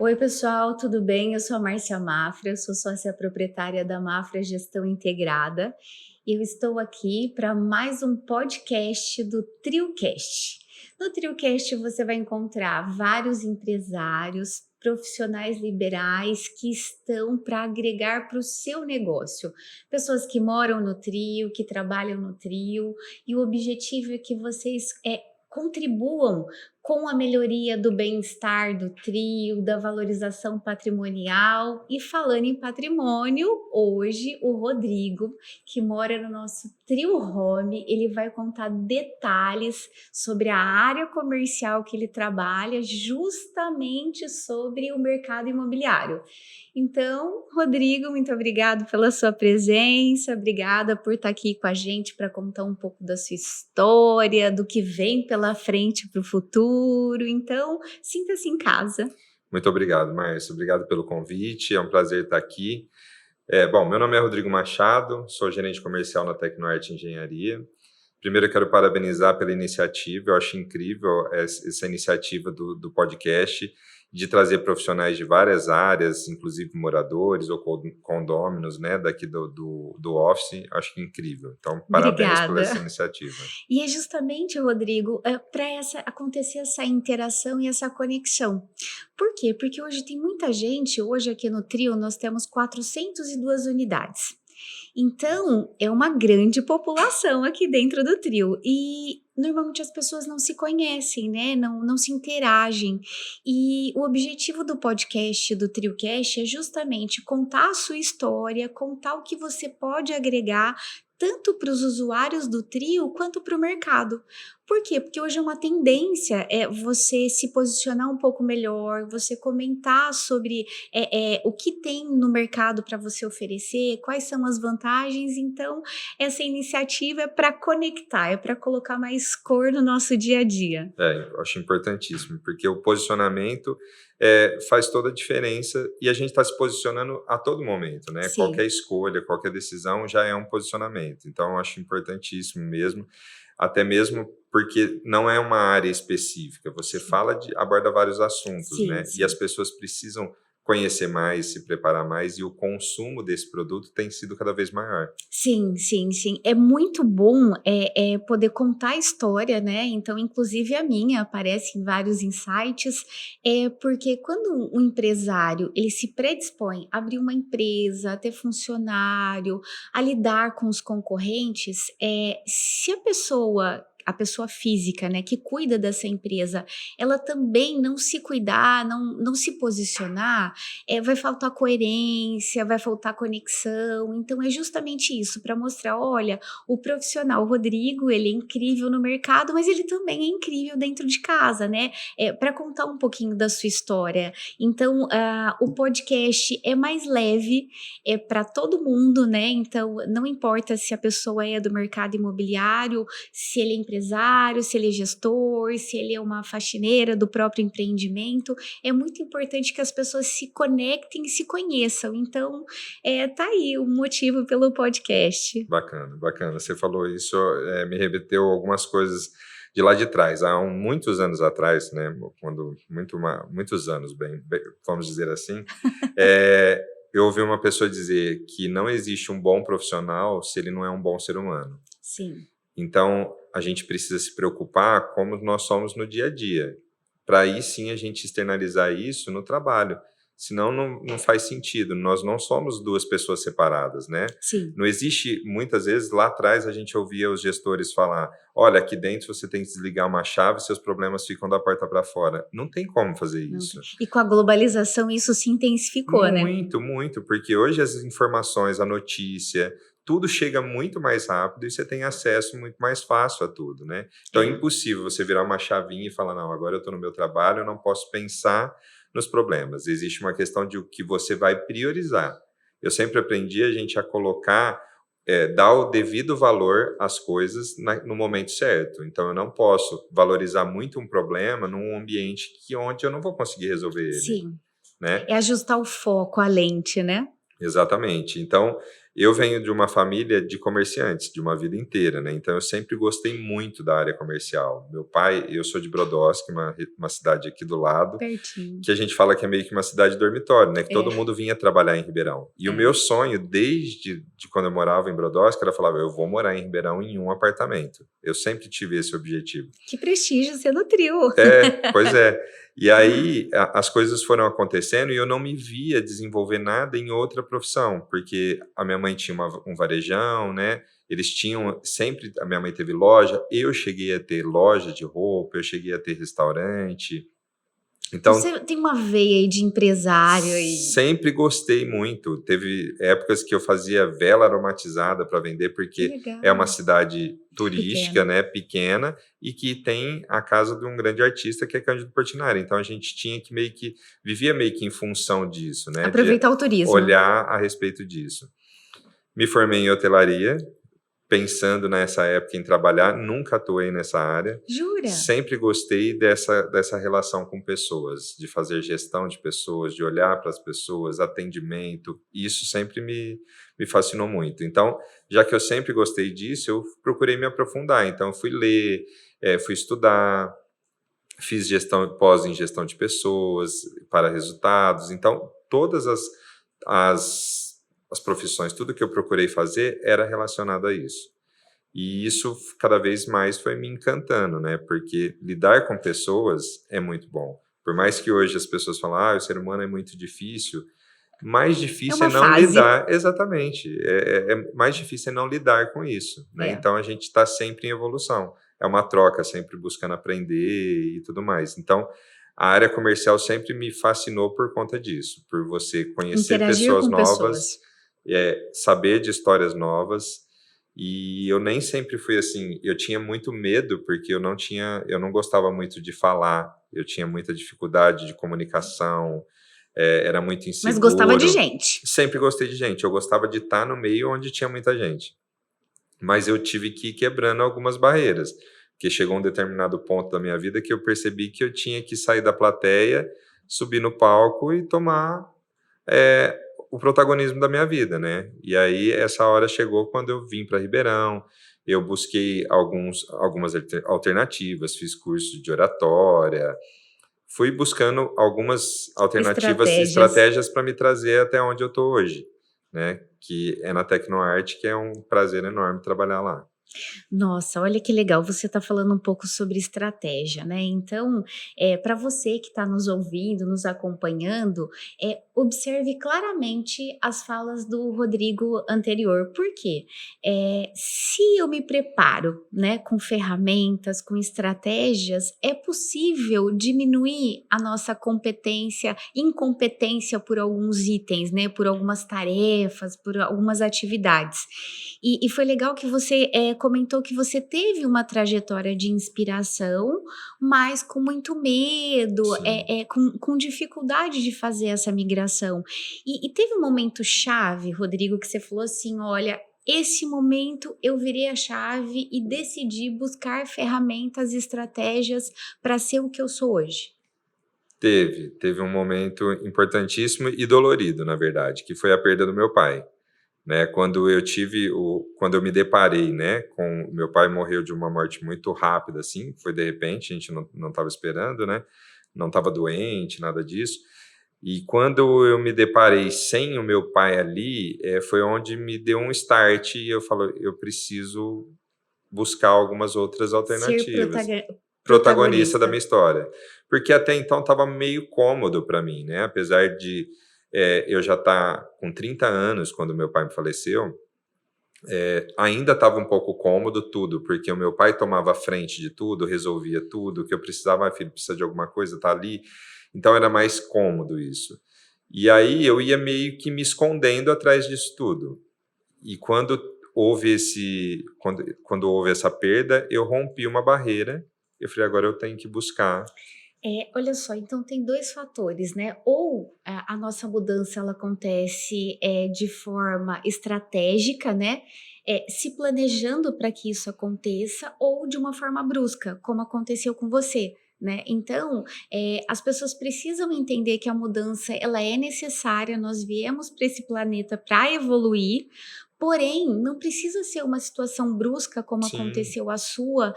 Oi, pessoal, tudo bem? Eu sou a Márcia Mafra, sou sócia proprietária da Mafra Gestão Integrada e eu estou aqui para mais um podcast do TrioCast. No TrioCast você vai encontrar vários empresários, profissionais liberais que estão para agregar para o seu negócio. Pessoas que moram no Trio, que trabalham no Trio, e o objetivo é que vocês contribuam com a melhoria do bem-estar do trio, da valorização patrimonial. E falando em patrimônio, hoje o Rodrigo, que mora no nosso Trio Home, ele vai contar detalhes sobre a área comercial que ele trabalha, justamente sobre o mercado imobiliário. Então, Rodrigo, muito obrigado pela sua presença, obrigada por estar aqui com a gente para contar um pouco da sua história, do que vem pela frente para o futuro. Então, sinta-se em casa. Muito obrigado, Márcio. Obrigado pelo convite. É um prazer estar aqui. Bom, meu nome é Rodrigo Machado, sou gerente comercial na Tecnoarte Engenharia. Primeiro, eu quero parabenizar pela iniciativa. Eu acho incrível essa iniciativa do podcast, de trazer profissionais de várias áreas, inclusive moradores ou condôminos, né, daqui do office. Acho que incrível. Então, parabéns pela essa Obrigada. iniciativa. E é justamente, Rodrigo, para acontecer essa interação e essa conexão. Por quê? Porque hoje tem muita gente, hoje aqui no Trio nós temos 402 unidades. Então, é uma grande população aqui dentro do Trio e normalmente as pessoas não se conhecem, né? Não se interagem. E o objetivo do podcast, do TrioCast, é justamente contar a sua história, contar o que você pode agregar tanto para os usuários do Trio quanto para o mercado. Por quê? Porque hoje é uma tendência você se posicionar um pouco melhor, você comentar sobre o que tem no mercado para você oferecer, quais são as vantagens. Então, essa iniciativa é para conectar, é para colocar mais cor no nosso dia a dia. Eu acho importantíssimo, porque o posicionamento faz toda a diferença e a gente está se posicionando a todo momento, né? Sim. Qualquer escolha, qualquer decisão já é um posicionamento. Então, eu acho importantíssimo mesmo, até mesmo porque não é uma área específica. Você aborda vários assuntos, Sim, né? E as sim. pessoas precisam conhecer mais, se preparar mais, e o consumo desse produto tem sido cada vez maior. Sim, sim, sim. É muito bom poder contar a história, né? Então, inclusive a minha aparece em vários insights, porque quando um empresário ele se predispõe a abrir uma empresa, a ter funcionário, a lidar com os concorrentes, se a pessoa física, né, que cuida dessa empresa, ela também não se cuidar, não se posicionar, vai faltar coerência, vai faltar conexão. Então é justamente isso, para mostrar, olha, o profissional Rodrigo, ele é incrível no mercado, mas ele também é incrível dentro de casa, né? Para contar um pouquinho da sua história. Então, o podcast é mais leve, é para todo mundo, né? Então, não importa se a pessoa é do mercado imobiliário, se ele é empresário, se ele é gestor, se ele é uma faxineira do próprio empreendimento. É muito importante que as pessoas se conectem e se conheçam. Então, tá aí o motivo pelo podcast. Bacana, bacana. Você falou isso, me remeteu algumas coisas de lá de trás. Há muitos anos atrás, né, quando muitos anos, vamos dizer assim, eu ouvi uma pessoa dizer que não existe um bom profissional se ele não é um bom ser humano. Sim. Então, a gente precisa se preocupar como nós somos no dia a dia, para aí sim a gente externalizar isso no trabalho. Senão não faz sentido, nós não somos duas pessoas separadas, né? Sim. Não existe, muitas vezes, lá atrás a gente ouvia os gestores falar, olha, aqui dentro você tem que desligar uma chave, seus problemas ficam da porta para fora. Não tem como fazer Não isso. tem. E com a globalização isso se intensificou, né? Muito, muito, porque hoje as informações, a notícia, tudo chega muito mais rápido e você tem acesso muito mais fácil a tudo, né? Então é impossível você virar uma chavinha e falar, não, agora eu estou no meu trabalho, eu não posso pensar nos problemas. Existe uma questão de o que você vai priorizar. Eu sempre aprendi a gente a colocar, dar o devido valor às coisas no momento certo. Então eu não posso valorizar muito um problema num ambiente onde eu não vou conseguir resolver ele, Sim. né? É ajustar o foco, a lente, né? Exatamente. Então, Eu venho de uma família de comerciantes, de uma vida inteira, né, então eu sempre gostei muito da área comercial. Meu pai eu sou de Brodowski, uma cidade aqui do lado, Pertinho. que a gente fala que é meio que uma cidade dormitório, né, que todo É, mundo vinha trabalhar em Ribeirão. E o é. meu sonho, desde de quando eu morava em Brodowski, era falar: "Eu vou morar em Ribeirão em um apartamento". Eu sempre tive esse objetivo. Que prestígio você nutriu. É, pois é. E aí as coisas foram acontecendo e eu não me via desenvolver nada em outra profissão, porque a minha mãe tinha um varejão, né? Eles tinham sempre, a minha mãe teve loja, eu cheguei a ter loja de roupa, eu cheguei a ter restaurante. Então Então, você tem uma veia aí de empresário e sempre gostei muito. Teve épocas que eu fazia vela aromatizada para vender, que porque é uma legal. cidade turística, Pequena. né, pequena, e que tem a casa de um grande artista que é Cândido Portinari. Então a gente tinha que vivia meio que em função disso, né, de Aproveitar o turismo. olhar a respeito disso. Me formei em hotelaria, pensando nessa época em trabalhar, nunca atuei nessa área. Jura? Sempre gostei dessa relação com pessoas, de fazer gestão de pessoas, de olhar para as pessoas, atendimento, e isso sempre me fascinou muito. Então, já que eu sempre gostei disso, eu procurei me aprofundar. Então, eu fui ler, fui estudar, fiz pós em gestão de pessoas para resultados. Então, todas as profissões, tudo que eu procurei fazer era relacionado a isso. E isso cada vez mais foi me encantando, né? Porque lidar com pessoas é muito bom. Por mais que hoje as pessoas falam, o ser humano é muito difícil, mais É difícil é uma não fase. lidar, exatamente, mais difícil é não lidar com isso, né? É. Então a gente está sempre em evolução, é uma troca, sempre buscando aprender e tudo mais. Então a área comercial sempre me fascinou por conta disso, por você conhecer Interagir pessoas com novas, pessoas. saber de histórias novas. E eu nem sempre fui assim, eu tinha muito medo, porque eu não gostava muito de falar, eu tinha muita dificuldade de comunicação, era muito Mas gostava de inseguro. gente. Sempre gostei de gente, eu gostava de estar no meio onde tinha muita gente. Mas eu tive que ir quebrando algumas barreiras, porque chegou um determinado ponto da minha vida que eu percebi que eu tinha que sair da plateia, subir no palco e tomar eh, o protagonismo da minha vida, né. E aí essa hora chegou quando eu vim para Ribeirão, eu busquei algumas alternativas, fiz curso de oratória, fui buscando algumas alternativas, Estratégias. estratégias para me trazer até onde eu estou hoje, né, que é na Tecnoarte, que é um prazer enorme trabalhar lá. Nossa, olha que legal, você está falando um pouco sobre estratégia, né? Então, para você que está nos ouvindo, nos acompanhando, observe claramente as falas do Rodrigo anterior. Por quê? Se eu me preparo, né, com ferramentas, com estratégias, é possível diminuir a nossa incompetência por alguns itens, né? Por algumas tarefas, por algumas atividades. E foi legal que você comentou que você teve uma trajetória de inspiração, mas com muito medo, Sim. com dificuldade de fazer essa migração. E teve um momento chave, Rodrigo, que você falou assim: olha, esse momento eu virei a chave e decidi buscar ferramentas e estratégias para ser o que eu sou hoje. Teve um momento importantíssimo e dolorido, na verdade, que foi a perda do meu pai, né, quando eu me deparei, né, com meu pai morreu de uma morte muito rápida, assim, foi de repente, a gente não estava esperando, né, não estava doente, nada disso. E quando eu me deparei sem o meu pai ali, foi onde me deu um start e eu falo: "Eu preciso buscar algumas outras Ser alternativas". Protagonista da protagonista. minha história. Porque até então estava meio cômodo para mim, né, apesar de, eu já estar com 30 anos quando meu pai me faleceu, ainda estava um pouco cômodo tudo, porque o meu pai tomava a frente de tudo, resolvia tudo, o que eu precisava: filho, precisa de alguma coisa, tá ali". Então era mais cômodo isso. E aí eu ia meio que me escondendo atrás disso tudo. E quando houve essa perda, eu rompi uma barreira, eu falei: "Agora eu tenho que buscar". Olha só, então tem 2 fatores, né, ou a nossa mudança ela acontece, de forma estratégica, né, se planejando para que isso aconteça, ou de uma forma brusca, como aconteceu com você, né? Então, as pessoas precisam entender que a mudança ela é necessária, nós viemos para esse planeta para evoluir, porém, não precisa ser uma situação brusca como Sim, aconteceu a sua,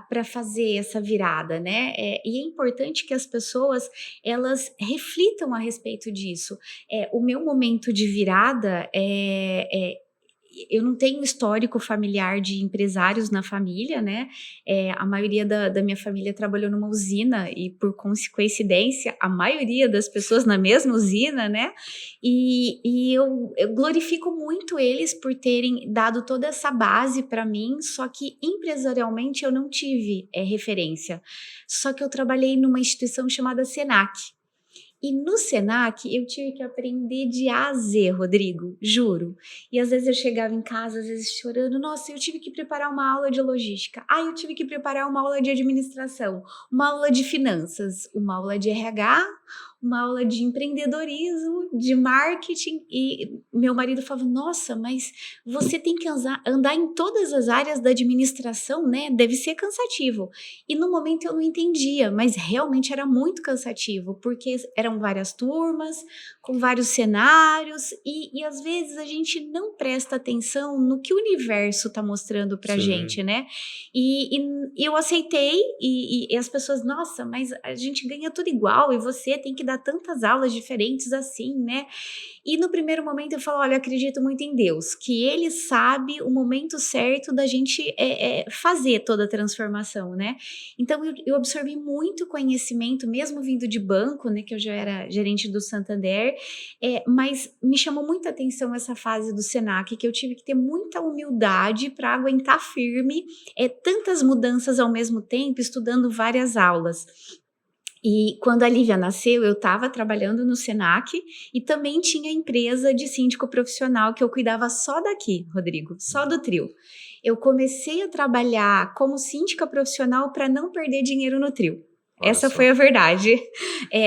para fazer essa virada, né? E é importante que as pessoas elas reflitam a respeito disso. O meu momento de virada eu não tenho histórico familiar de empresários na família, né? A maioria da minha família trabalhou numa usina e, por coincidência, a maioria das pessoas na mesma usina, né? E eu glorifico muito eles por terem dado toda essa base para mim, só que empresarialmente eu não tive referência. Só que eu trabalhei numa instituição chamada Senac. E no Senac eu tive que aprender de A a Z, Rodrigo, juro. E às vezes eu chegava em casa, às vezes chorando, nossa, eu tive que preparar uma aula de logística. Eu tive que preparar uma aula de administração, uma aula de finanças, uma aula de RH, uma aula de empreendedorismo, de marketing. E meu marido falava, nossa, mas você tem que andar em todas as áreas da administração, né? Deve ser cansativo. E no momento eu não entendia, mas realmente era muito cansativo, porque eram várias turmas, com vários cenários, e às vezes a gente não presta atenção no que o universo está mostrando pra sim, gente, né? E eu aceitei, e as pessoas, nossa, mas a gente ganha tudo igual, e você tem que dar tantas aulas diferentes assim, né? E no primeiro momento eu falo: olha, eu acredito muito em Deus, que Ele sabe o momento certo da gente fazer toda a transformação, né? Então eu absorvi muito conhecimento, mesmo vindo de banco, né? Que eu já era gerente do Santander, mas me chamou muita atenção essa fase do Senac, que eu tive que ter muita humildade para aguentar firme tantas mudanças ao mesmo tempo, estudando várias aulas. E quando a Lívia nasceu, eu estava trabalhando no Senac e também tinha empresa de síndico profissional que eu cuidava só daqui, Rodrigo, só do trio. Eu comecei a trabalhar como síndica profissional para não perder dinheiro no trio. olha Essa foi só. a verdade.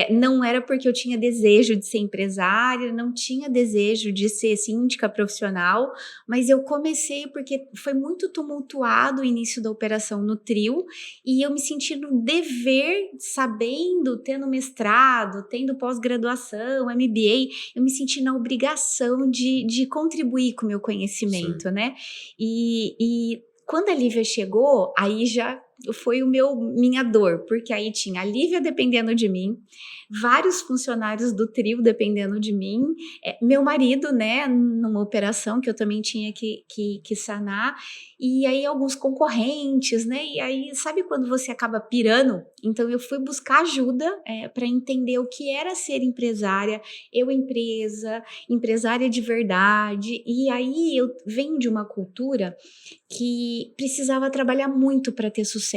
Não era porque eu tinha desejo de ser empresária, não tinha desejo de ser síndica profissional, mas eu comecei porque foi muito tumultuado o início da operação no trio e eu me senti no dever, sabendo, tendo mestrado, tendo pós-graduação, MBA, eu me senti na obrigação de contribuir com o meu Sim, conhecimento, né? E quando a Lívia chegou, aí já foi minha dor, porque aí tinha a Lívia dependendo de mim, vários funcionários do trio dependendo de mim, meu marido, né, numa operação que eu também tinha que sanar, e aí alguns concorrentes, né, e aí sabe quando você acaba pirando? Então eu fui buscar ajuda para entender o que era ser empresária, empresária de verdade, e aí eu venho de uma cultura que precisava trabalhar muito para ter sucesso.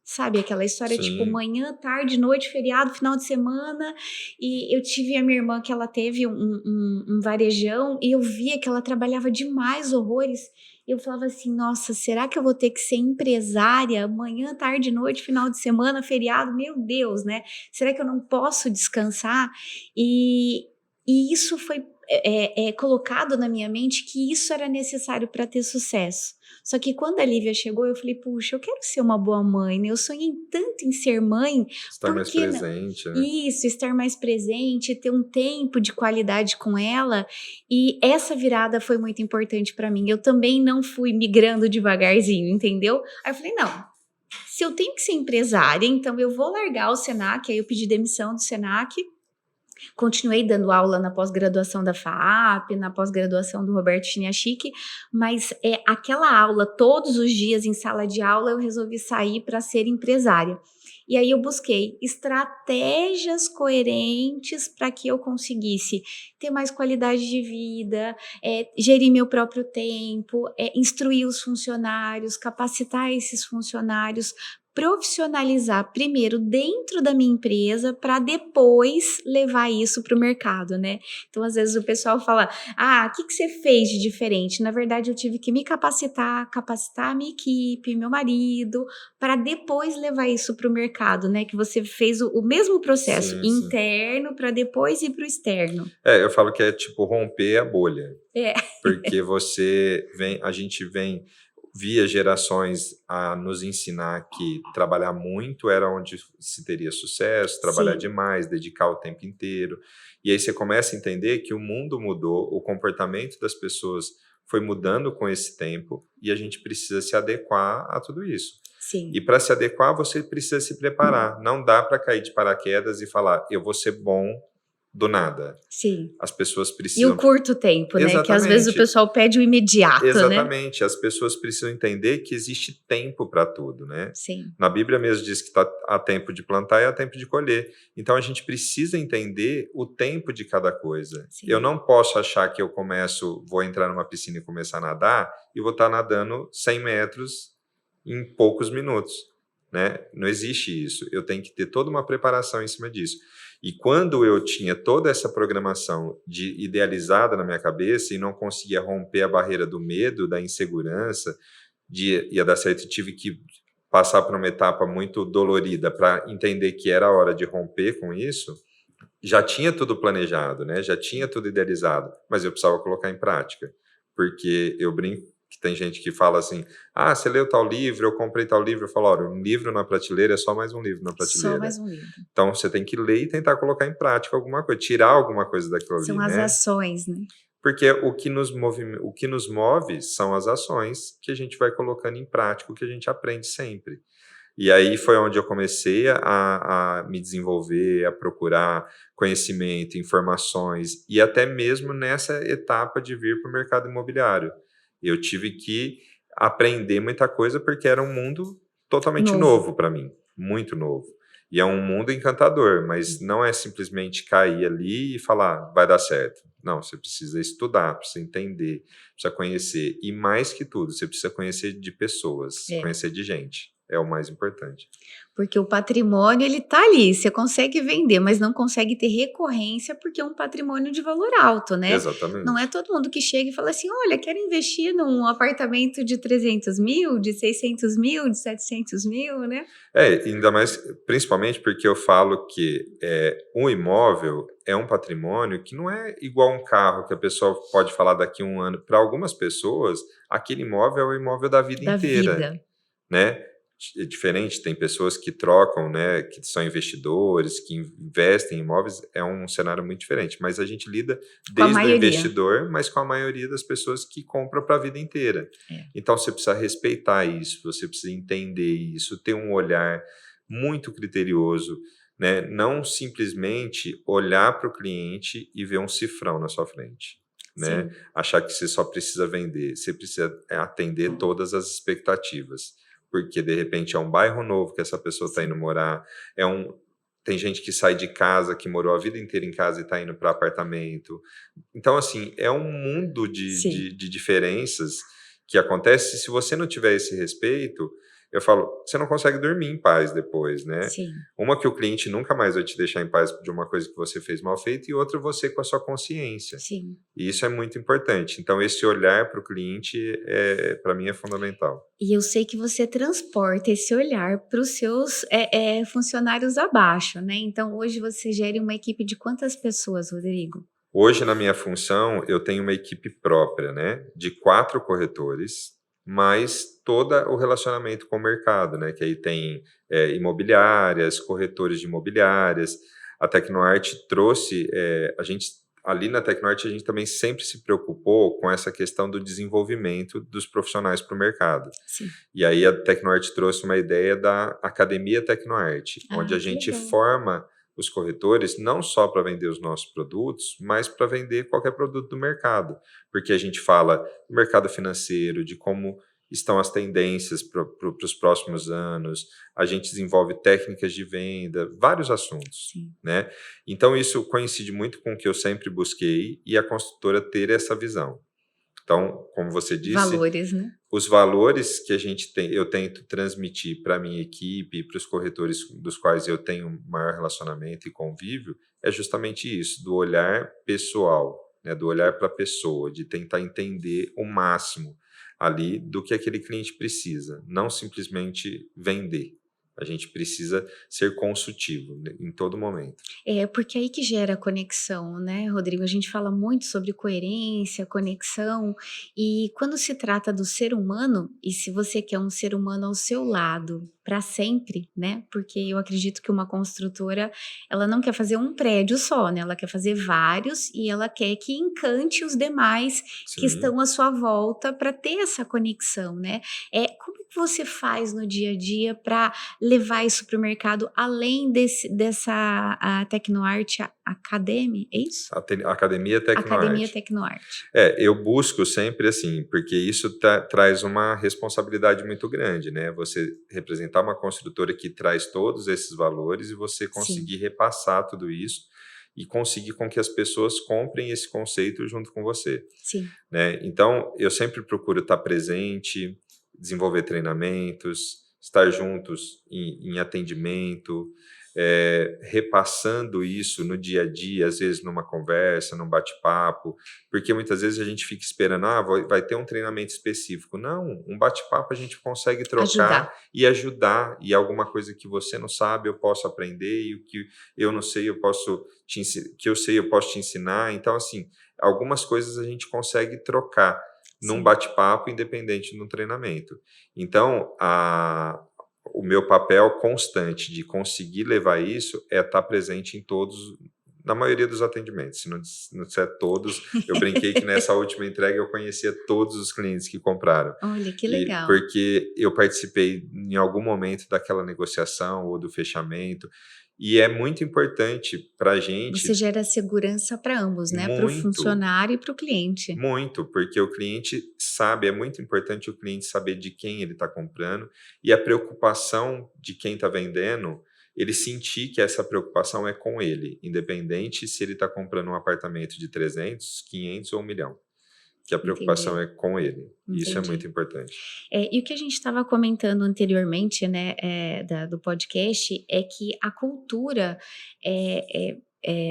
Sabe, aquela história tipo sim, manhã, tarde, noite, feriado, final de semana. E eu tive a minha irmã que ela teve um varejão e eu via que ela trabalhava demais, horrores. E eu falava assim: nossa, será que eu vou ter que ser empresária manhã, tarde, noite, final de semana, feriado? Meu Deus, né? Será que eu não posso descansar? E, e isso foi colocado na minha mente que isso era necessário para ter sucesso. Só que quando a Lívia chegou, eu falei: puxa, eu quero ser uma boa mãe, né? Eu sonhei tanto em ser mãe, estar por mais que não? presente, né? Isso, estar mais presente, ter um tempo de qualidade com ela. E essa virada foi muito importante para mim. Eu também não fui migrando devagarzinho, entendeu? Aí eu falei: não, se eu tenho que ser empresária, então eu vou largar o Senac. Aí eu pedi demissão do Senac. Continuei dando aula na pós-graduação da FAAP, na pós-graduação do Roberto Chiniachiki, mas aquela aula todos os dias em sala de aula eu resolvi sair para ser empresária. E aí eu busquei estratégias coerentes para que eu conseguisse ter mais qualidade de vida, gerir meu próprio tempo, instruir os funcionários, capacitar esses funcionários, profissionalizar primeiro dentro da minha empresa para depois levar isso para o mercado, né? Então, às vezes o pessoal fala: o que você fez de diferente? Na verdade, eu tive que me capacitar a minha equipe, meu marido, para depois levar isso para o mercado, né? Que você fez o mesmo processo Sim, sim. interno para depois ir para o externo. Eu falo que é tipo romper a bolha, É, porque você vem, a gente vem. via gerações a nos ensinar que trabalhar muito era onde se teria sucesso, trabalhar Sim, demais, dedicar o tempo inteiro. E aí você começa a entender que o mundo mudou, o comportamento das pessoas foi mudando com esse tempo e a gente precisa se adequar a tudo isso. E sim, para se adequar, você precisa se preparar. Não dá para cair de paraquedas e falar, eu vou ser bom do nada. sim. As pessoas E o precisam. curto tempo, né, que às vezes o Exatamente. pessoal pede o imediato, né. Exatamente, as pessoas precisam entender que existe tempo para tudo, né. Sim, Na Bíblia mesmo diz que há tempo de plantar e há tempo de colher. Então a gente precisa entender o tempo de cada coisa. Eu sim, não posso achar que eu vou entrar numa piscina e começar a nadar e vou estar nadando 100 metros em poucos minutos, né. Não existe isso, eu tenho que ter toda uma preparação em cima disso. E quando eu tinha toda essa programação idealizada na minha cabeça e não conseguia romper a barreira do medo, da insegurança, de ia dar certo, e tive que passar por uma etapa muito dolorida para entender que era hora de romper com isso, já tinha tudo planejado, né, já tinha tudo idealizado, mas eu precisava colocar em prática, porque eu brinco que tem gente que fala assim: "Ah, você leu tal livro, eu comprei tal livro", eu falo: "Olha, um livro na prateleira é só mais um livro na só prateleira". mais um livro. Então você tem que ler e tentar colocar em prática alguma coisa, tirar alguma coisa daquilo São ali, as né. ações, né. Porque o que nos move são as ações que a gente vai colocando em prática, o que a gente aprende sempre. E aí foi onde eu comecei a me desenvolver, a procurar conhecimento, informações, e até mesmo nessa etapa de vir para o mercado imobiliário. Eu tive que aprender muita coisa, porque era um mundo totalmente Novo. novo para mim, muito novo. E é um mundo encantador, mas não é simplesmente cair ali e falar: "Vai dar certo". Não, você precisa estudar, precisa entender, precisa conhecer. E mais que tudo, você precisa conhecer de pessoas, É. conhecer de gente. É o mais importante. Porque o patrimônio ele tá ali, você consegue vender, mas não consegue ter recorrência, porque é um patrimônio de valor alto, né. Não é Exatamente. todo mundo que chega e fala assim: "Olha, quero investir num apartamento de 300.000, de 600.000, de 700.000, né". É, ainda mais principalmente porque eu falo que, um imóvel é um patrimônio que não é igual um carro que a pessoa pode falar daqui a um ano. Para algumas pessoas, aquele imóvel é o imóvel da vida Da inteira. vida. Né, é diferente, tem pessoas que trocam, né, que são investidores, que investem em imóveis, é um cenário muito diferente, mas a gente lida Com a desde o maioria. investidor, mas com a maioria das pessoas que compram para a vida inteira. É. Então você precisa respeitar isso, você precisa entender isso, ter um olhar muito criterioso, né, não simplesmente olhar para o cliente e ver um cifrão na sua frente, né, Sim. achar que você só precisa vender, você precisa, atender todas as expectativas. Porque de repente é um bairro novo que essa pessoa está indo Sim. morar, é um tem gente que sai de casa, que morou a vida inteira em casa e está indo para apartamento. Então, assim, é um mundo Sim. de diferenças que acontece, e se você não tiver esse respeito, eu falo, você não consegue dormir em paz depois, né. Sim. Uma que o cliente nunca mais vai te deixar em paz de uma coisa que você fez mal feita, e outra você com a sua consciência. Sim. E isso é muito importante. Então esse olhar para o cliente, para mim é fundamental. E eu sei que você transporta esse olhar para os seus, funcionários abaixo, né. Então hoje você gere uma equipe de quantas pessoas, Rodrigo? Hoje, na minha função, eu tenho uma equipe própria, né, de 4 corretores, mais todo o relacionamento com o mercado, né, que aí tem, imobiliárias, corretores de imobiliárias. A Tecnoarte trouxe, a gente ali na Tecnoarte, a gente também sempre se preocupou com essa questão do desenvolvimento dos profissionais para o mercado. Sim. E aí a Tecnoarte trouxe uma ideia da Academia Tecnoarte, onde Ah, a que gente legal. forma os corretores não só para vender os nossos produtos, mas para vender qualquer produto do mercado, porque a gente fala do mercado financeiro, de como estão as tendências para os próximos anos, a gente desenvolve técnicas de venda, vários assuntos, Sim. né? Então isso coincide muito com o que eu sempre busquei e a construtora ter essa visão. Então, como você disse, Valores, né. os valores que a gente tem, eu tento transmitir para a minha equipe e para os corretores dos quais eu tenho um maior relacionamento e convívio, é justamente isso, do olhar pessoal, né, do olhar para a pessoa, de tentar entender o máximo ali do que aquele cliente precisa, não simplesmente vender. A gente precisa ser consultivo, né, em todo momento. É, porque aí que gera conexão, né, Rodrigo? A gente fala muito sobre coerência, conexão, e quando se trata do ser humano, e se você quer um ser humano ao seu lado para sempre, né? Porque eu acredito que uma construtora, ela não quer fazer um prédio só, né? Ela quer fazer vários e ela quer que encante os demais que Sim. estão à sua volta para ter essa conexão, né? Como que você faz no dia a dia para levar isso para o mercado além dessa a Tecnoarte Academy, é isso? Academia Academia Tecnoarte. Tecnoarte. Eu busco sempre assim, porque isso traz uma responsabilidade muito grande, né? Você representar uma construtora que traz todos esses valores e você Sim, conseguir repassar tudo isso e conseguir com que as pessoas comprem esse conceito junto com você, sim, né? Então, eu sempre procuro estar presente, desenvolver treinamentos, estar juntos em atendimento, repassando isso no dia a dia, às vezes numa conversa, num bate-papo, porque muitas vezes a gente fica esperando, vai ter um treinamento específico. Não, um bate-papo a gente consegue trocar ajudar. e ajudar, e alguma coisa que você não sabe eu posso aprender, e o que eu não sei eu posso que eu sei eu posso te ensinar. Então, assim, algumas coisas a gente consegue trocar num Sim, bate-papo, independente do treinamento. Então, o meu papel constante de conseguir levar isso é estar presente em todos, na maioria dos atendimentos, se não disser todos. Eu brinquei que nessa última entrega eu conhecia todos os clientes que compraram, olha que e legal. porque eu participei em algum momento daquela negociação ou do fechamento, e é muito importante para a Você gente, gera segurança para ambos, né, para o muito, funcionário e para o cliente. muito, porque o cliente sabe, é muito importante o cliente saber de quem ele está comprando, e a preocupação de quem está vendendo, ele sentir que essa preocupação é com ele, independente se ele está comprando um apartamento de 300, 500 ou 1 milhão, que a preocupação Entendi, é com ele. E isso é muito entendi. importante. E o que a gente estava comentando anteriormente, né, do podcast, é que a cultura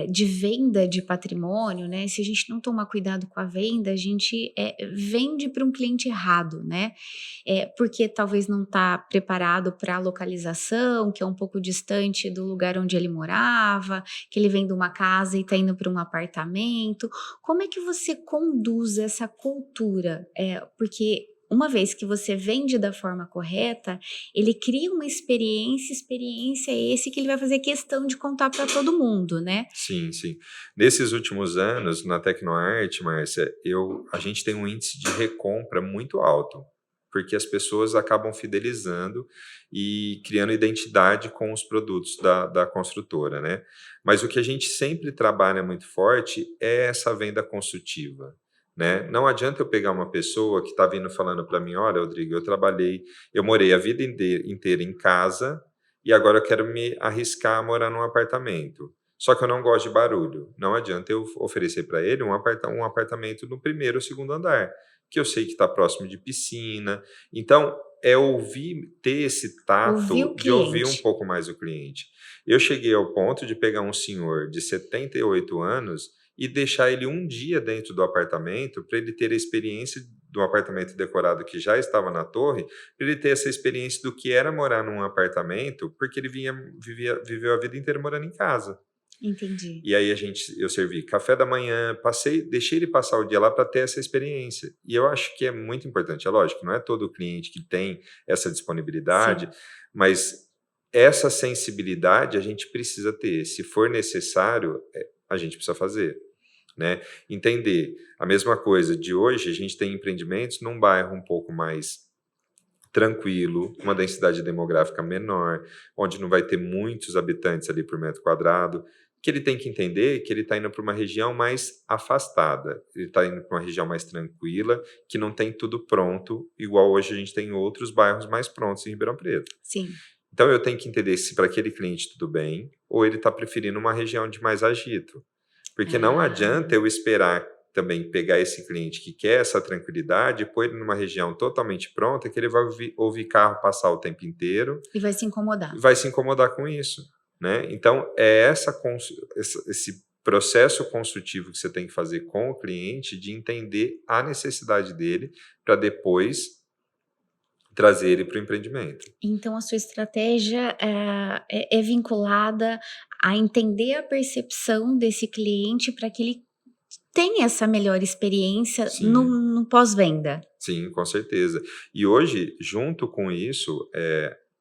de venda de patrimônio, né, se a gente não tomar cuidado com a venda, a gente vende para um cliente errado, né? Porque talvez não está preparado para a localização, que é um pouco distante do lugar onde ele morava, que ele vem de uma casa e está indo para um apartamento. Como é que você conduz essa cultura? Porque uma vez que você vende da forma correta, ele cria uma experiência esse que ele vai fazer questão de contar para todo mundo, né. Sim, sim. Nesses últimos anos, na Tecnoarte, Márcia, a gente tem um índice de recompra muito alto, porque as pessoas acabam fidelizando e criando identidade com os produtos da construtora, né? Mas o que a gente sempre trabalha muito forte é essa venda consultiva, né? Não adianta eu pegar uma pessoa que está vindo falando para mim, olha, Rodrigo, eu morei a vida inteira em casa e agora eu quero me arriscar a morar num apartamento. Só que eu não gosto de barulho. Não adianta eu oferecer para ele um apartamento no primeiro ou segundo andar, que eu sei que está próximo de piscina. Então, é ouvir, ter esse Ouvir o tato de ouvir um cliente. pouco mais o cliente. Eu cheguei ao ponto de pegar um senhor de 78 anos e deixar ele um dia dentro do apartamento para ele ter a experiência do apartamento decorado que já estava na torre, para ele ter essa experiência do que era morar num apartamento, porque ele viveu a vida inteira morando em casa. Entendi. E aí eu servi café da manhã, deixei ele passar o dia lá para ter essa experiência. E eu acho que é muito importante. É lógico, não é todo cliente que tem essa disponibilidade, Sim, mas essa sensibilidade a gente precisa ter. Se for necessário, a gente precisa fazer, né? Entender. A mesma coisa de hoje, a gente tem empreendimentos num bairro um pouco mais tranquilo, uma densidade demográfica menor, onde não vai ter muitos habitantes ali por metro quadrado, que ele tem que entender que ele está indo para uma região mais afastada, ele está indo para uma região mais tranquila, que não tem tudo pronto, igual hoje a gente tem outros bairros mais prontos em Ribeirão Preto. sim, Então eu tenho que entender se para aquele cliente tudo bem, ou ele está preferindo uma região de mais agito. Porque não ah, adianta eu esperar também pegar esse cliente que quer essa tranquilidade e pôr ele numa região totalmente pronta, que ele vai ouvir carro passar o tempo inteiro e vai se e incomodar. vai se incomodar com isso, né? Então, esse processo consultivo que você tem que fazer com o cliente de entender a necessidade dele para depois trazer ele para o empreendimento. Então a sua estratégia, é vinculada a entender a percepção desse cliente para que ele tenha essa melhor experiência Sim, no pós-venda. sim, com certeza. E hoje, junto com isso,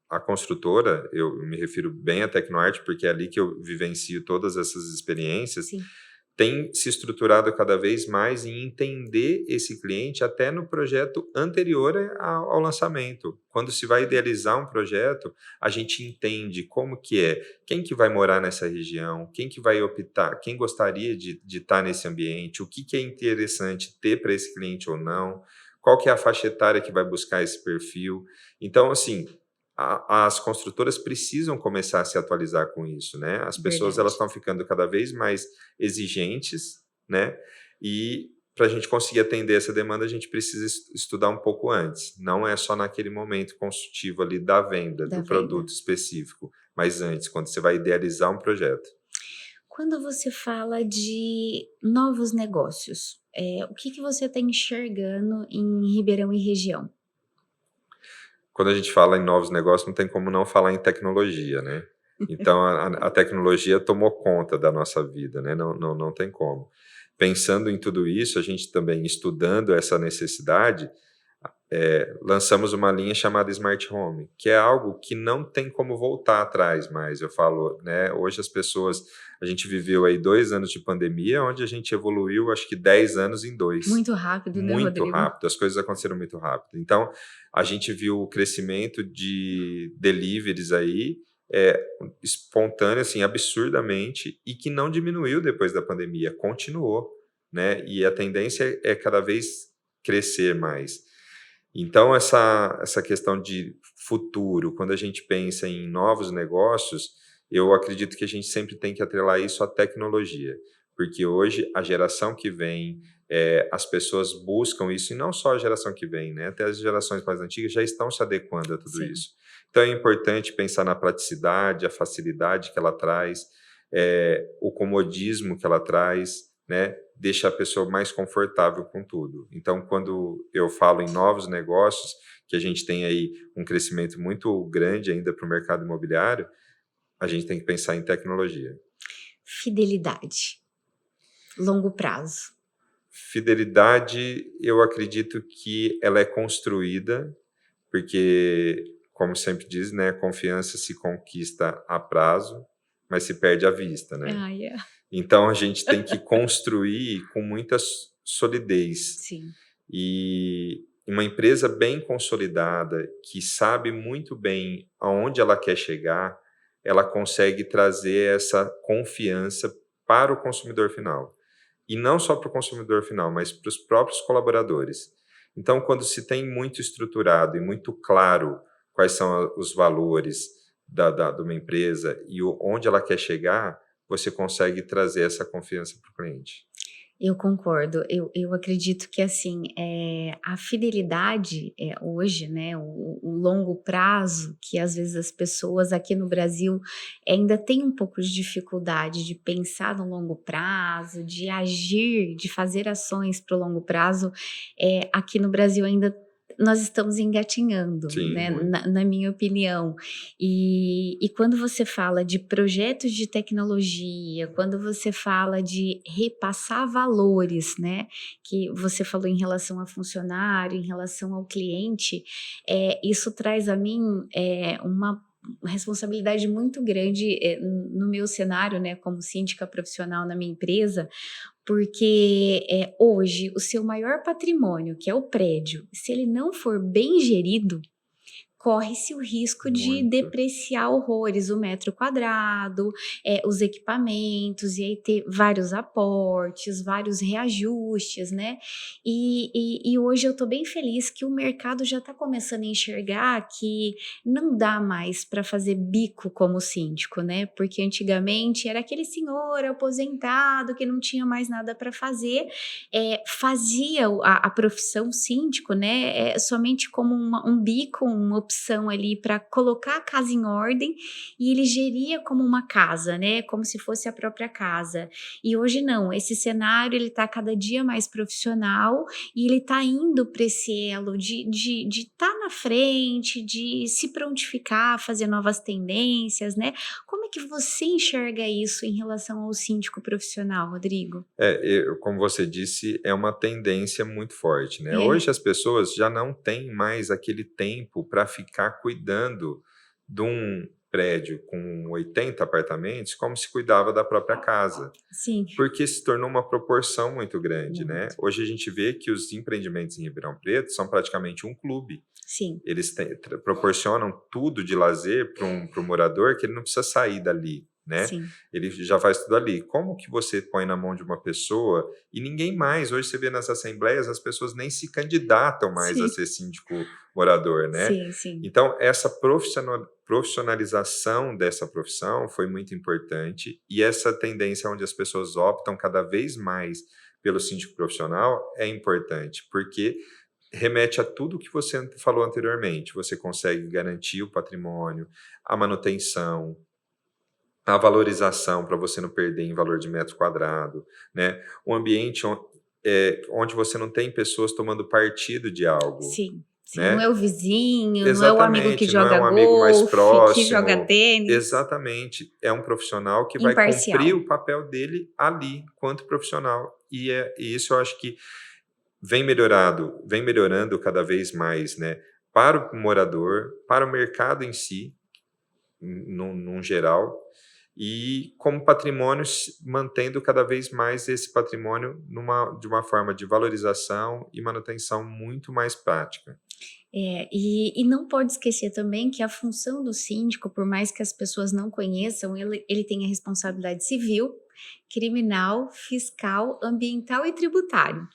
a construtora, eu me refiro bem à Tecnoarte, porque é ali que eu vivencio todas essas experiências, Sim, tem se estruturado cada vez mais em entender esse cliente até no projeto anterior ao lançamento. Quando se vai idealizar um projeto, a gente entende como que é, quem que vai morar nessa região, quem que vai optar, quem gostaria de estar nesse ambiente, o que que é interessante ter para esse cliente ou não, qual que é a faixa etária que vai buscar esse perfil. Então, assim, as construtoras precisam começar a se atualizar com isso, né? As pessoas elas verdade. estão ficando cada vez mais exigentes, né? E para a gente conseguir atender essa demanda, a gente precisa estudar um pouco antes. Não é só naquele momento consultivo ali da venda Da do venda. produto específico, mas antes, quando você vai idealizar um projeto. Quando você fala de novos negócios, o que que você está enxergando em Ribeirão e região? Quando a gente fala em novos negócios, não tem como não falar em tecnologia, né? Então, a tecnologia tomou conta da nossa vida, né? Não tem como. Pensando em tudo isso, a gente também estudando essa necessidade, lançamos uma linha chamada Smart Home, que é algo que não tem como voltar atrás mais. Eu falo, né? Hoje as pessoas, a gente viveu aí 2 anos de pandemia, onde a gente evoluiu, acho que 10 anos em dois. Muito rápido, né, Muito Rodrigo? rápido, as coisas aconteceram muito rápido. Então, a gente viu o crescimento de deliveries aí, espontâneo, assim, absurdamente, e que não diminuiu depois da pandemia, continuou, né? E a tendência é cada vez crescer mais. Então, essa questão de futuro, quando a gente pensa em novos negócios, eu acredito que a gente sempre tem que atrelar isso à tecnologia, porque hoje a geração que vem, as pessoas buscam isso, e não só a geração que vem, né? Até as gerações mais antigas já estão se adequando a tudo Sim. isso. Então, é importante pensar na praticidade, a facilidade que ela traz, o comodismo que ela traz, né? Deixa a pessoa mais confortável com tudo. Então, quando eu falo em novos negócios, que a gente tem aí um crescimento muito grande ainda para o mercado imobiliário, a gente tem que pensar em tecnologia. Fidelidade, longo prazo. Fidelidade, eu acredito que ela é construída, porque, como sempre diz, né, confiança se conquista a prazo, mas se perde à vista, né? Ah, é. Então, a gente tem que construir com muita solidez. Sim, E uma empresa bem consolidada, que sabe muito bem aonde ela quer chegar, ela consegue trazer essa confiança para o consumidor final. E não só para o consumidor final, mas para os próprios colaboradores. Então, quando se tem muito estruturado e muito claro quais são os valores de uma empresa e onde ela quer chegar, você consegue trazer essa confiança para o cliente. eu concordo. Eu acredito que, assim, a fidelidade, hoje, né, o longo prazo, que às vezes as pessoas aqui no Brasil ainda têm um pouco de dificuldade de pensar no longo prazo, de agir, de fazer ações para o longo prazo, aqui no Brasil ainda nós estamos engatinhando, Sim, né, muito. na minha opinião. E quando você fala de projetos de tecnologia, quando você fala de repassar valores, né, que você falou em relação a funcionário, em relação ao cliente, isso traz a mim, uma responsabilidade muito grande, no meu cenário, né, como síndica profissional na minha empresa, porque, hoje o seu maior patrimônio, que é o prédio, se ele não for bem gerido, corre-se o risco de Muito. depreciar horrores o metro quadrado, os equipamentos, e aí ter vários aportes, vários reajustes, né. E hoje eu estou bem feliz que o mercado já está começando a enxergar que não dá mais para fazer bico como síndico, né, porque antigamente era aquele senhor aposentado que não tinha mais nada para fazer, fazia a profissão síndico, né, somente como um bico, uma opção ali para colocar a casa em ordem e ele geria como uma casa, né? Como se fosse a própria casa. E hoje não, esse cenário ele está cada dia mais profissional e ele está indo para esse elo de estar na frente, de se prontificar, fazer novas tendências, né? Como é que você enxerga isso em relação ao síndico profissional, Rodrigo? Como você disse, é uma tendência muito forte, né? É, Hoje as pessoas já não têm mais aquele tempo para ficar cuidando de um prédio com 80 apartamentos como se cuidava da própria casa, sim, porque se tornou uma proporção muito grande, né? muito. Hoje a gente vê que os empreendimentos em Ribeirão Preto são praticamente um clube. Sim, Eles proporcionam tudo de lazer para pro morador que ele não precisa sair dali, né? sim, Ele já faz tudo ali. Como que você põe na mão de uma pessoa e ninguém mais, hoje você vê nas assembleias, as pessoas nem se candidatam mais a sim, ser síndico morador, né? sim, sim. Então, essa profissionalização dessa profissão foi muito importante e essa tendência onde as pessoas optam cada vez mais pelo síndico profissional é importante, porque remete a tudo que você falou anteriormente. Você consegue garantir o patrimônio, a manutenção, a valorização para você não perder em valor de metro quadrado, né? Um ambiente onde você não tem pessoas tomando partido de algo, Sim, sim, não né? é o vizinho, não é o amigo que Exatamente, não é joga um amigo mais golfe, que joga próximo. tênis. Exatamente, é um profissional que vai cumprir Imparcial. o papel dele ali, quanto profissional. E isso eu acho que vem melhorando cada vez mais, né? Para o morador, para o mercado em si, num geral, e como patrimônio, mantendo cada vez mais esse patrimônio de uma forma de valorização e manutenção muito mais prática. E não pode esquecer também que a função do síndico, por mais que as pessoas não conheçam, ele tem a responsabilidade civil, criminal, fiscal, ambiental e tributário.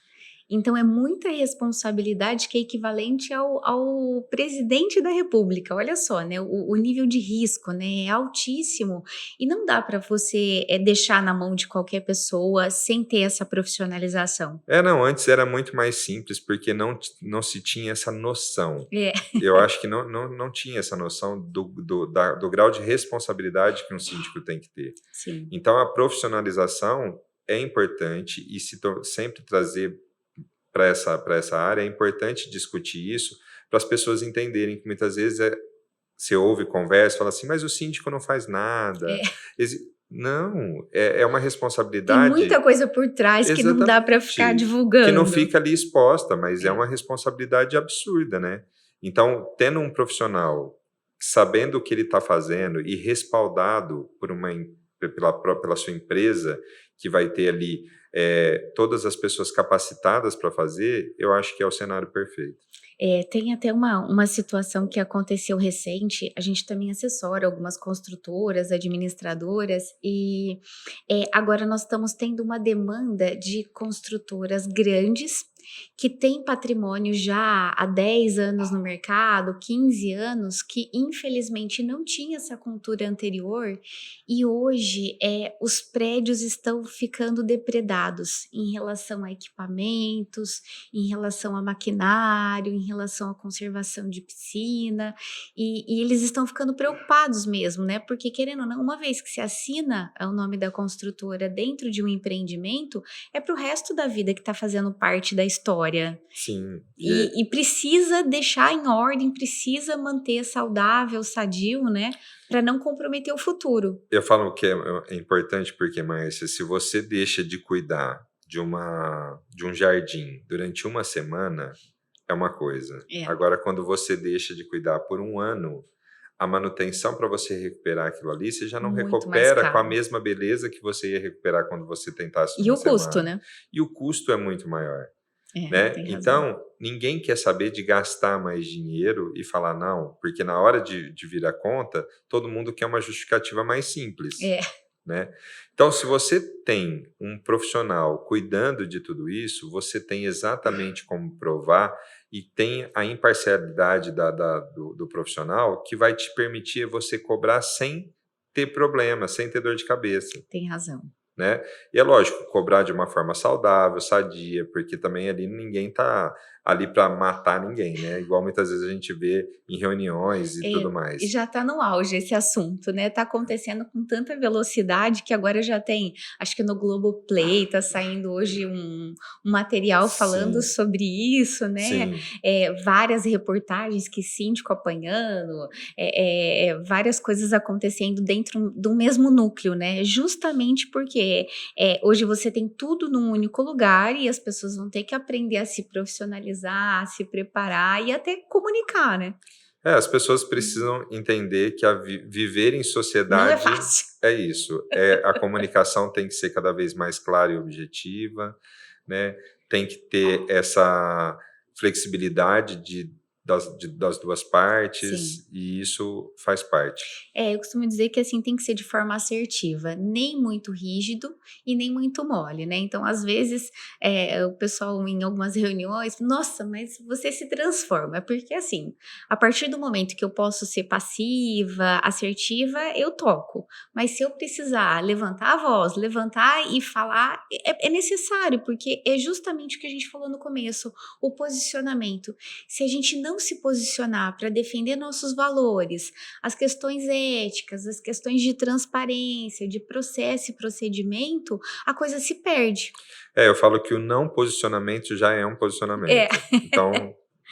Então é muita responsabilidade que é equivalente ao presidente da república, olha só, né, o nível de risco, né, é altíssimo e não dá para você, deixar na mão de qualquer pessoa sem ter essa profissionalização. Não, antes era muito mais simples, porque não se tinha essa noção. É, Eu acho que não tinha essa noção do grau de responsabilidade que um síndico tem que ter. sim. Então, a profissionalização é importante e sempre trazer para essa área, é importante discutir isso para as pessoas entenderem que muitas vezes você ouve conversa, fala assim, mas o síndico não faz nada. É. Não, é uma Tem muita responsabilidade. coisa por trás que não dá para ficar Exatamente. Que não divulgando. fica ali exposta, mas é É, uma responsabilidade absurda, né? Então, tendo um profissional sabendo o que ele está fazendo e respaldado pela sua empresa, que vai ter ali todas as pessoas capacitadas para fazer, eu acho que é o cenário perfeito. tem até uma situação que aconteceu recente, a gente também assessora algumas construtoras, administradoras, e agora nós estamos tendo uma demanda de construtoras grandes que têm patrimônio já há 10 anos no mercado, 15 anos, que infelizmente não tinha essa cultura anterior e hoje os prédios estão ficando depredados em relação a equipamentos, em relação a maquinário, em relação à conservação de piscina, e eles estão ficando preocupados mesmo, né? Porque, querendo ou não, uma vez que se assina o nome da construtora dentro de um empreendimento, é para o resto da vida que está fazendo parte da história. Sim, E precisa deixar em ordem, precisa manter saudável, sadio, né? Para não comprometer o futuro. eu falo que é importante porque, Márcia, se você deixa de cuidar de um jardim durante uma semana, é uma coisa. É, Agora, quando você deixa de cuidar por um ano, a manutenção para você recuperar aquilo ali, você já não muito mais recupera com a caro. mesma beleza que você ia recuperar quando você tentasse E numa o custo, semana. né? E o custo é muito maior, né? Tem razão. Então, ninguém quer saber de gastar mais dinheiro e falar não, porque na hora de vir a conta, todo mundo quer uma justificativa mais simples, É, né? Então, se você tem um profissional cuidando de tudo isso, você tem exatamente como provar e tem a imparcialidade do profissional que vai te permitir você cobrar sem ter problema, sem ter dor de cabeça, tem razão. né? E é lógico, cobrar de uma forma saudável, sadia, porque também ali ninguém está ali para matar ninguém, né? Igual muitas vezes a gente vê em reuniões e É, tudo e mais. já está no auge esse assunto, né, tá acontecendo com tanta velocidade que agora já tem, acho que no Globoplay tá saindo hoje um material falando Sim, sobre isso, né, sim. várias reportagens que síndico apanhando, várias coisas acontecendo dentro do mesmo núcleo, né, justamente porque, hoje você tem tudo num único lugar e as pessoas vão ter que aprender a se profissionalizar, a se preparar e até comunicar, né. É, as pessoas precisam entender que viver em Não é sociedade fácil. é isso. A comunicação tem que ser cada vez mais clara e objetiva, né? Tem que ter essa flexibilidade das duas Sim. partes, e isso faz parte. Eu costumo dizer que, assim, tem que ser de forma assertiva, nem muito rígido e nem muito mole, né. Então, às vezes, o pessoal em algumas reuniões: "Nossa, mas você se transforma", porque, assim, a partir do momento que eu posso ser passiva, assertiva, eu toco, mas se eu precisar levantar a voz, levantar e falar, é necessário, porque é justamente o que a gente falou no começo, o posicionamento. Se a gente não se posicionar para defender nossos valores, as questões éticas, as questões de transparência, de processo e procedimento, a coisa se perde. Eu falo que o não posicionamento já é um É, posicionamento. Então,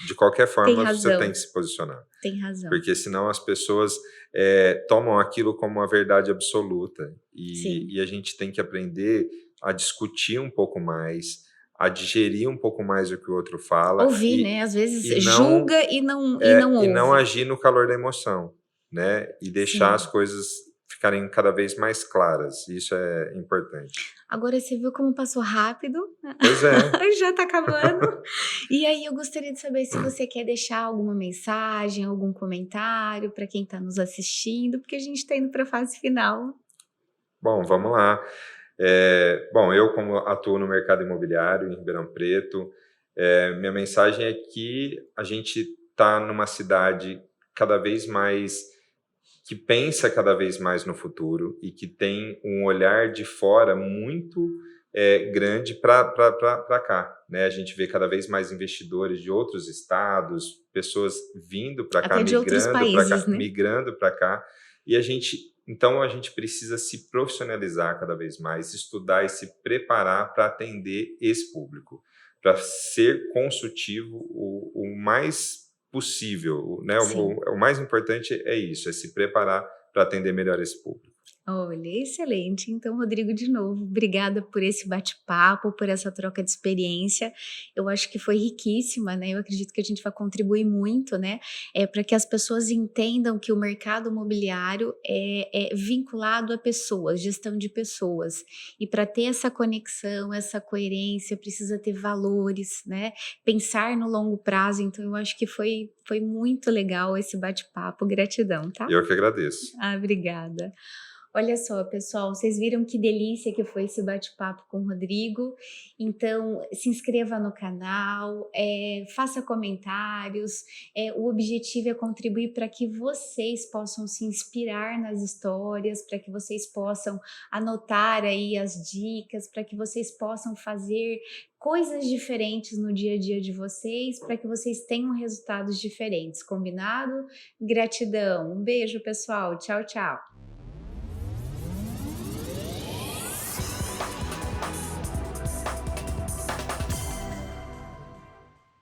de qualquer tem forma, você tem razão, que se posicionar. tem razão. Porque senão as pessoas tomam aquilo como uma verdade absoluta, Sim. e a gente tem que aprender a discutir um pouco mais, a digerir um pouco mais o que o outro fala, Ouvir, né, às vezes e não julga e não e não ouve. agir no calor da emoção, né, e deixar as Sim. coisas ficarem cada vez mais claras, isso é importante. Agora você viu como passou rápido? Pois é. Já tá acabando. E aí eu gostaria de saber se você quer deixar alguma mensagem, algum comentário para quem está nos assistindo, porque a gente está indo para a fase final. Bom, vamos lá. Bom, eu como atuo no mercado imobiliário em Ribeirão Preto, minha mensagem é que a gente está numa cidade cada vez mais que pensa cada vez mais no futuro e que tem um olhar de fora muito grande para cá, né? A gente vê cada vez mais investidores de outros estados, pessoas vindo para cá, Até de outros países, né. migrando para cá, e então a gente precisa se profissionalizar cada vez mais, estudar e se preparar para atender esse público, para ser consultivo o mais possível, né? Sim. O mais importante é isso, é se preparar para atender melhor esse público. Olha, excelente. Então, Rodrigo, de novo, obrigada por esse bate-papo, por essa troca de experiência. Eu acho que foi riquíssima, né? Eu acredito que a gente vai contribuir muito, né? Para que as pessoas entendam que o mercado imobiliário é vinculado a pessoas, gestão de pessoas. E para ter essa conexão, essa coerência, precisa ter valores, né? Pensar no longo prazo. Então, eu acho que foi muito legal esse bate-papo. Gratidão, tá? Eu que agradeço. Obrigada. Olha só, pessoal, vocês viram que delícia que foi esse bate-papo com o Rodrigo. Então, se inscreva no canal, faça comentários. O objetivo é contribuir para que vocês possam se inspirar nas histórias, para que vocês possam anotar aí as dicas, para que vocês possam fazer coisas diferentes no dia a dia de vocês, para que vocês tenham resultados diferentes. Combinado? Gratidão. Um beijo, pessoal. Tchau, tchau.